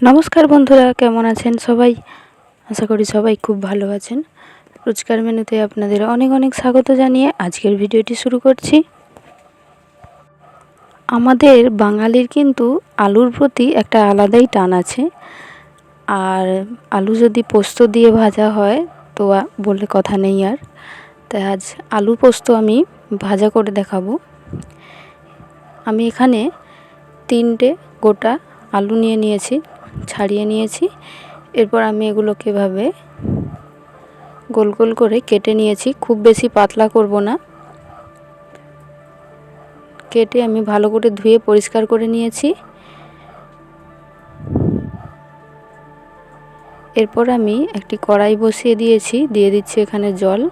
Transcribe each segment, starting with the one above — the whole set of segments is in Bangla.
নমস্কার বন্ধুরা, কেমন আছেন সবাই? আশা করি সবাই খুব ভালো আছেন। রোজকার মেনুতে আপনাদের অনেক অনেক স্বাগত জানিয়ে আজকের ভিডিওটি শুরু করছি। আমাদের বাঙালির কিন্তু আলুর প্রতি একটা আলাদাই টান আছে। আর আলু যদি পোস্ত দিয়ে ভাজা হয় তো বললে কথা নেই আর। তাই আজ আলু পোস্ত আমি ভাজা করে দেখাবো। আমি এখানে 3টে গোটা আলু নিয়েছি, ছাড়িয়ে নিয়েছি। এরপর আমি এগুলোকে এভাবে গোল গোল করে কেটে নিয়েছি। খুব বেশি পাতলা করব না, কেটে আমি ভালো করে ধুয়ে পরিষ্কার করে নিয়েছি। এরপর আমি একটি কড়াই বসিয়ে দিয়েছি, দিয়ে দিচ্ছি এখানে জল।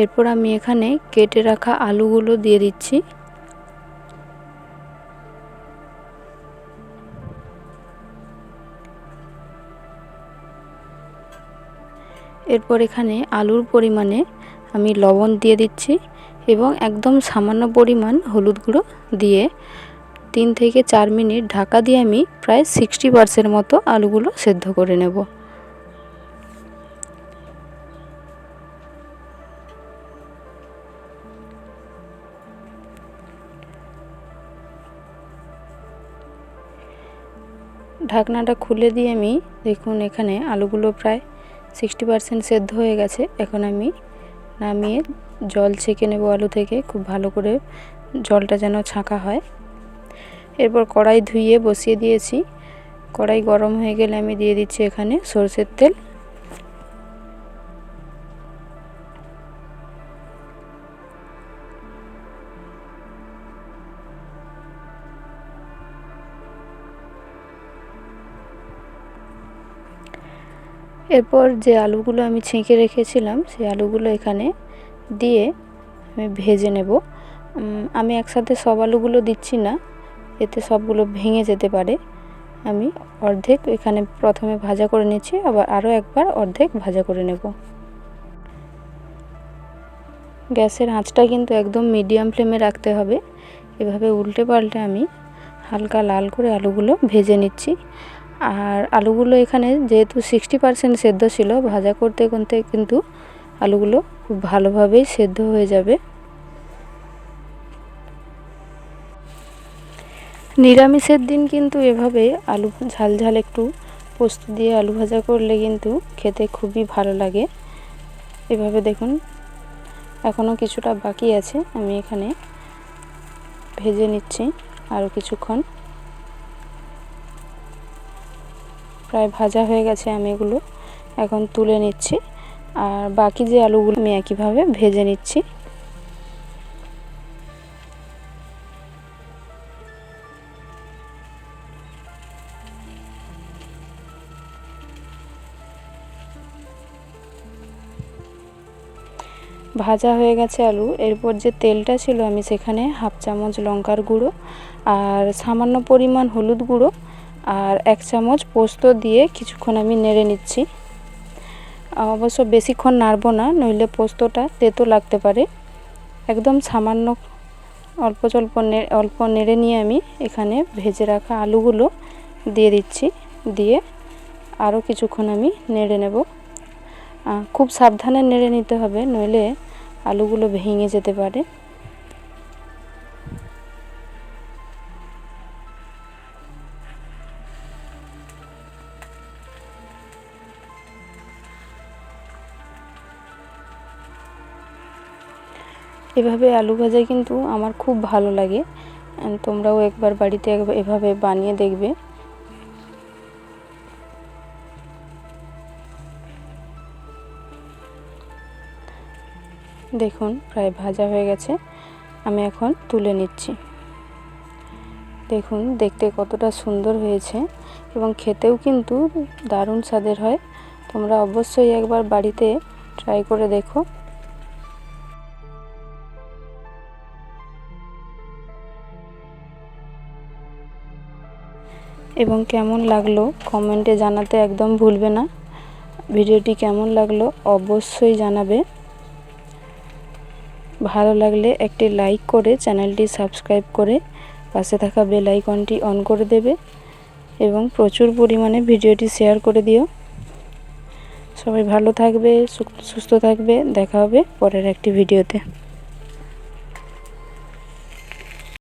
এরপর আমি এখানে কেটে রাখা আলুগুলো দিয়ে দিচ্ছি। এরপর এখানে আলুর পরিমাণে আমি লবণ দিয়ে দিচ্ছি এবং একদম সামান্য পরিমাণ হলুদ গুঁড়ো দিয়ে 3 থেকে 4 মিনিট ঢাকা দিয়ে আমি প্রায় 60% মতো আলুগুলো সেদ্ধ করে নেব। ঢাকনাটা খুলে দিয়ে আমি দেখুন এখানে আলুগুলো প্রায় 60% সেদ্ধ হয়ে গেছে। এখন আমি নামিয়ে জল ছেঁকে নেব আলু থেকে, খুব ভালো করে জলটা যেন ছাঁকা হয়। এরপর কড়াই ধুয়ে বসিয়ে দিয়েছি। কড়াই গরম হয়ে গেলে আমি দিয়ে দিচ্ছি এখানে সরষের তেল। এরপর যে আলুগুলো আমি ছেঁকে রেখেছিলাম সেই আলুগুলো এখানে দিয়ে আমি ভেজে নেব। আমি একসাথে সব আলুগুলো দিচ্ছি না, এতে সবগুলো ভেঙে যেতে পারে। আমি অর্ধেক এখানে প্রথমে ভাজা করে নিচ্ছি, আবার আরও একবার অর্ধেক ভাজা করে নেব। গ্যাসের আঁচটা কিন্তু একদম মিডিয়াম ফ্লেমে রাখতে হবে। এভাবে উল্টে পাল্টে আমি হালকা লাল করে আলুগুলো ভেজে নিচ্ছি। আর আলুগুলো এখানে যেহেতু 60% সেদ্ধ ছিল, ভাজা করতে করতে কিন্তু আলুগুলো খুব ভালোভাবেই সেদ্ধ হয়ে যাবে। নিরামিষের দিন কিন্তু এভাবে আলু ঝাল ঝাল একটু পোস্ত দিয়ে আলু ভাজা করলে কিন্তু খেতে খুবই ভালো লাগে। এভাবে দেখুন এখনও কিছুটা বাকি আছে, আমি এখানে ভেজে নিচ্ছি আরও কিছুক্ষণ। প্রায় ভাজা হয়ে গেছে, আমি এগুলো এখন তুলে নিচ্ছি। আর বাকি যে আলুগুলো আমি একইভাবে ভেজে নিচ্ছি। ভাজা হয়ে গেছে আলু। এরপর যে তেলটা ছিল আমি সেখানে হাফ চামচ লঙ্কার গুঁড়ো আর সামান্য পরিমাণ হলুদ গুঁড়ো আর 1 চামচ পোস্ত দিয়ে কিছুক্ষণ আমি নেড়ে নিচ্ছি। অবশ্য বেশিক্ষণ নাড়বো না, নইলে পোস্তটা তেতো লাগতে পারে। একদম সামান্য অল্প নেড়ে নিয়ে আমি এখানে ভেজে রাখা আলুগুলো দিয়ে দিচ্ছি। দিয়ে আরও কিছুক্ষণ আমি নেড়ে নেব। খুব সাবধানে নেড়ে নিতে হবে, নইলে আলুগুলো ভেঙে যেতে পারে। এভাবে আলু ভাজা কিন্তু আমার খুব ভালো লাগে। তোমরাও একবার বাড়িতে এভাবে বানিয়ে দেখবে। দেখুন প্রায় ভাজা হয়ে গেছে, আমি এখন তুলে নিচ্ছি। দেখুন দেখতে কতটা সুন্দর হয়েছে এবং খেতেও কিন্তু দারুণ স্বাদের হয়। তোমরা অবশ্যই একবার বাড়িতে ট্রাই করে দেখো। এবং কেমন লাগলো কমেন্টে জানাতে একদম ভুলবে না। ভিডিওটি কেমন লাগলো অবশ্যই জানাবে। ভালো লাগলে একটি লাইক করে চ্যানেলটি সাবস্ক্রাইব করে পাশে থাকা বেল আইকনটি অন করে দেবে এবং প্রচুর পরিমাণে ভিডিওটি শেয়ার করে দিও। সবাই ভালো থাকবে, সুস্থ থাকবে। দেখা হবে পরের একটি ভিডিওতে।